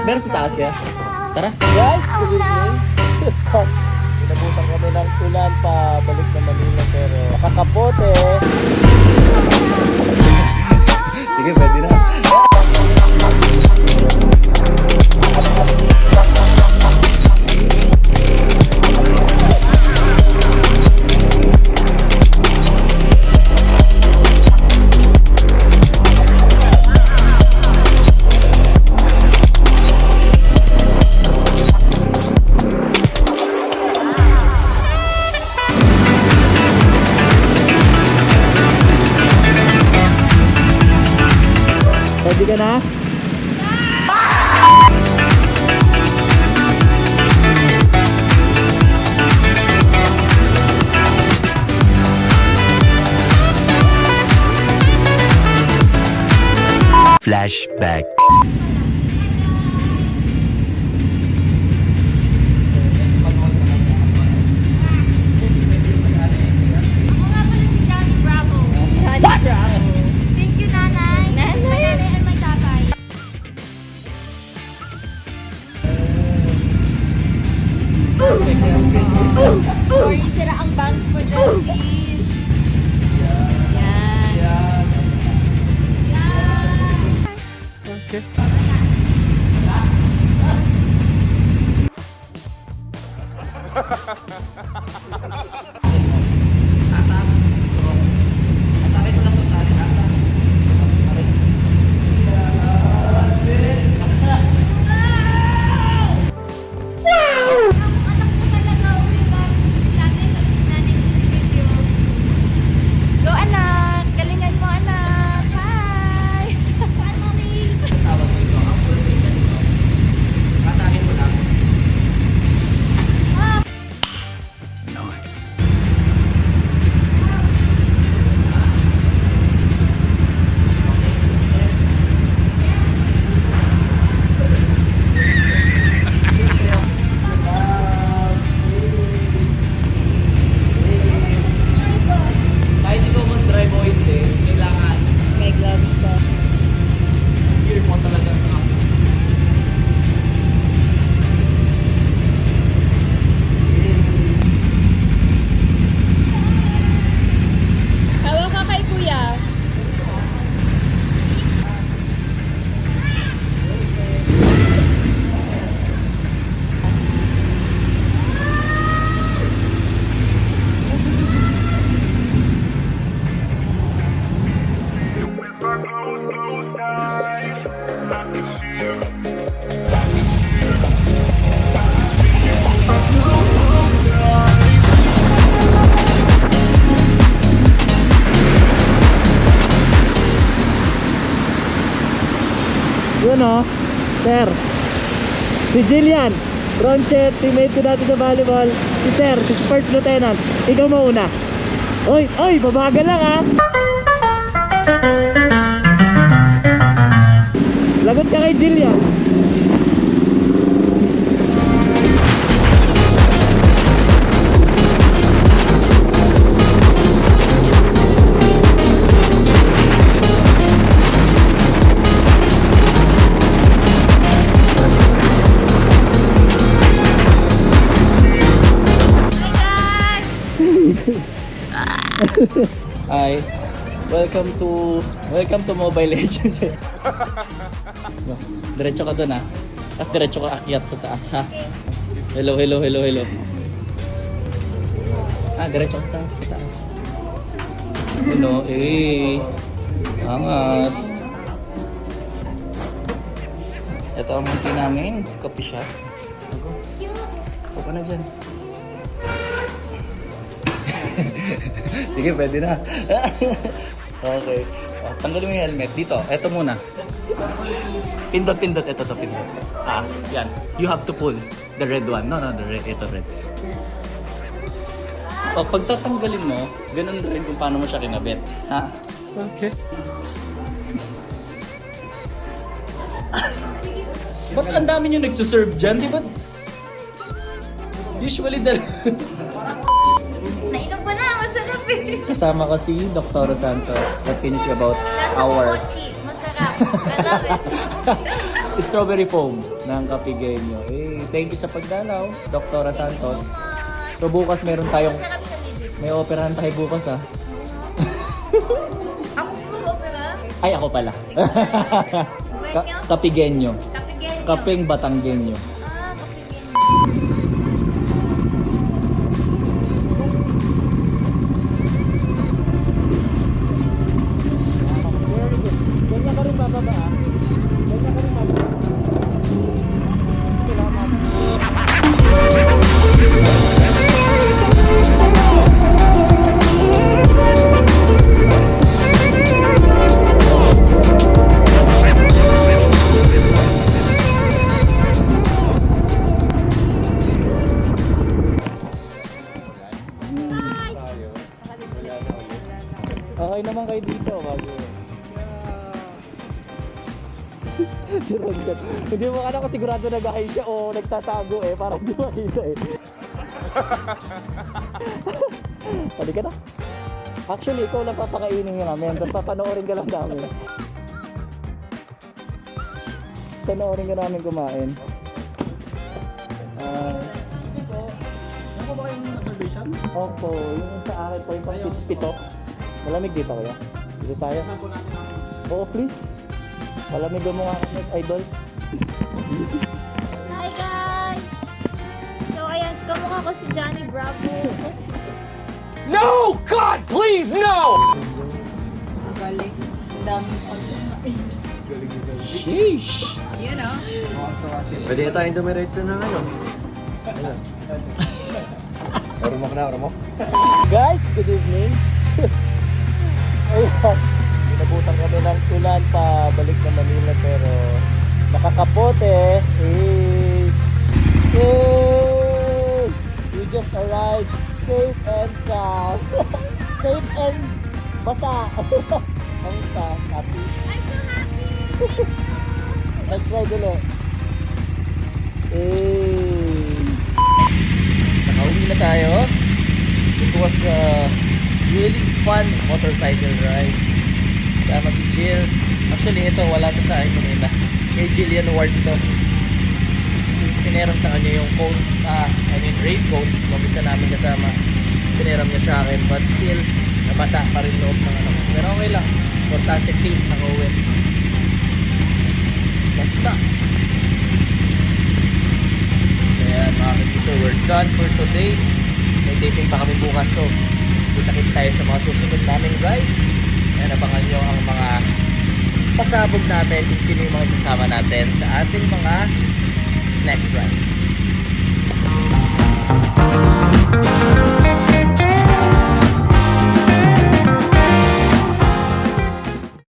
Meron sa taas kaya? Tara. Guys, good evening. Inabutan kami ng ulan pa balik na Manila pero makakapote. Sige, pwede na. Ready ka na? Flashback. Ako nga pala si Johnny Bravo. Johnny Bravo. Thank you, Nanay. My nanay and my tatay. Sorry, sira ang bangs ko dyan, sis. Yan. Yan. Okay. Anak ko talaga, okay ba? Natin yung video. Go, anak! Galingan mo, anak! Hi! Saan mo, Rick? Kahit ikaw mag-drive o hindi, kailangan May gloves ko. gear mo talaga. Hawak ka kay kuya. Yun o, sir. Si Jillian, Ronchet, teammate ko dati sa volleyball. Si sir, si First Lieutenant. Ikaw mauna. Oy, oy, babaga lang ha. Lagot ka kay Jillian. Hi, guys! Hi. Welcome to Mobile Legends. No, diretso ka doon ha. Tapos diretso ka akyat sa taas ha. Hello. Diretso ka sa taas. Ano angas. Ito ang munti namin, coffee shop. Ako ka na dyan. Sige, pwede na. Okay. Tanggalin mo yung helmet. Dito, eto muna. Pindot. Ito to, pindot. Yan. You have to pull the red one. No, the red. Ito, red. Pag tatanggalin mo, ganun rin kung paano mo siya kinabit. Ha? Okay. Ba't ang dami nyo nagsuserve dyan? Di ba? Usually, Nainom ko na, masarap eh. kasama ko si Dr. Santos. What can you say about Lasa our... mochi, masarap. I love it. strawberry foam ng Kapigenyo. Eh, thank you sa pagdalaw, Dr. Santos. So bukas meron tayong, Basta kami sa video. may operahan tayo bukas ha. Ako po opera. Ay, ako pala. Wait nyo? Kapigenyo. Kapigenyo. Kaping Batanggenyo. Ah, kapigenyo. Very good. Ganyan ka rin bababa ah. Ganyan ka rin bababa. Salamat. Okay naman kayo dito bago. Si Ronjan. Hindi mo alam ko sigurado nag-hide siya o nagtatago eh. Parang di makita eh. Pwede ka na? Actually, ikaw lang papakainin nga namin. Tapos papanoorin ka lang namin. Panoorin ka namin kumain. Ano ba kayong reservation? Opo, yung sa akin po yung pang pito. Malamig dito kaya? Dito tayo. Oo, please. Malamig mo nga idol. Hi guys! So ayan, kamukha ko si Johnny Bravo. No! God, please, no! Galing. Dami pagkain. Sheesh! You know? Pwede tayong dumiretso na ngayon. Ormo ka na, ormo? Guys, good evening. Ayan, inabutan kami ng ulan pa balik na Manila pero nakakapote. Hey! Hey! We just arrived safe and sound. Safe and basa. Kamusta? Happy? I'm so happy! Next ride ulit. Hey! Nakauwi na tayo. It was a really fun motorcycle ride. Sama si Jill. Actually, ito wala to sa akin kanina. Kay Jillian Ward to. Since pineram sa kanya yung coat, raincoat, mag-isa namin kasama. Pineram niya sa akin, but still, nabasa pa rin loob ng ano. Pero okay lang. Importante safe na uwi. Basta. Ayan, mga kaibigan, we're done for today. May taping pa kami bukas, so kita-kits tayo sa mga susunod naming ride. Ayan, abangan nyo ang mga pasabog natin kung sino yung mga sasama natin sa ating mga next ride.